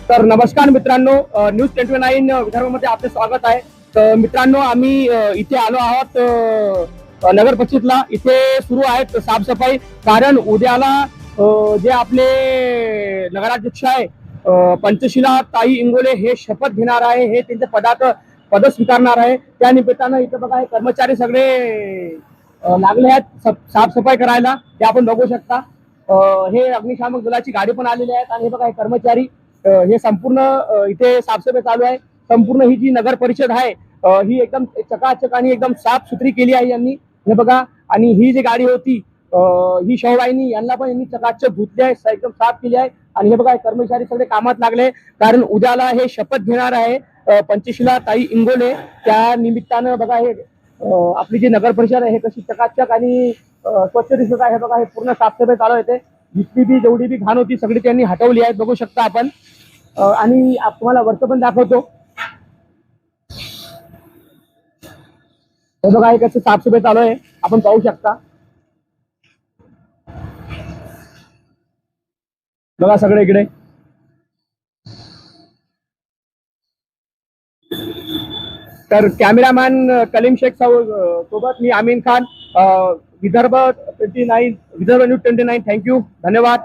तर नमस्कार मित्रांनो, न्यूज 29 विदर्भामध्ये आपले स्वागत आहे. तर मित्रांनो, आम्ही इथे आलो आहोत नगर परिषदला. इथे सुरू आहेत साफसफाई, कारण उद्याला जे आपले नगराध्यक्ष आहे पंचशिला ताई इंगोले हे शपथ घेणार आहे, हे त्यांच्या पद स्वीकारणार आहे. त्या निमित्तानं इथे बघा, हे कर्मचारी सगळे लागले आहेत साफसफाई करायला. ते आपण बघू शकता. हे अग्निशामक दलाची गाडी पण आलेली आहेत, आणि हे बघा, हे कर्मचारी हे संपूर्ण इथे साफसफाई चालू आहे. संपूर्ण ही जी नगर परिषद आहे ही एकदम चकाचक आणि एकदम साफ सुथरी केली आहे यांनी. हे बघा, आणि ही जी गाडी होती ही शववाहिनी, यांना पण यांनी चकाचक धुतली आहे, एकदम साफ केली आहे. आणि हे बघा, कर्मचारी सगळे कामात लागले, कारण उद्याला हे शपथ घेणार आहे पंचशिला ताई इंगोले. त्या निमित्तानं बघा, हे आपली जी नगर परिषद आहे हे कशी चकाचक आणि स्वच्छ दिसत आहे. बघा, हे पूर्ण साफसफाई चालू आहे. जितकी बी जेवढी बी घाण होती सगळी त्यांनी हटवली आहे, बघू शकता आपण. आणि तुम्हाला वरचं पण दाखवतो. हे बघा, हे कसं साफसफाई चालू आहे, आपण पाहू शकता. बघा सगळे इकडे. तर कॅमेरामॅन कलीम शेख सोबत मी अमीन खान, विदर्भ न्यूज 29. थँक्यू, धन्यवाद.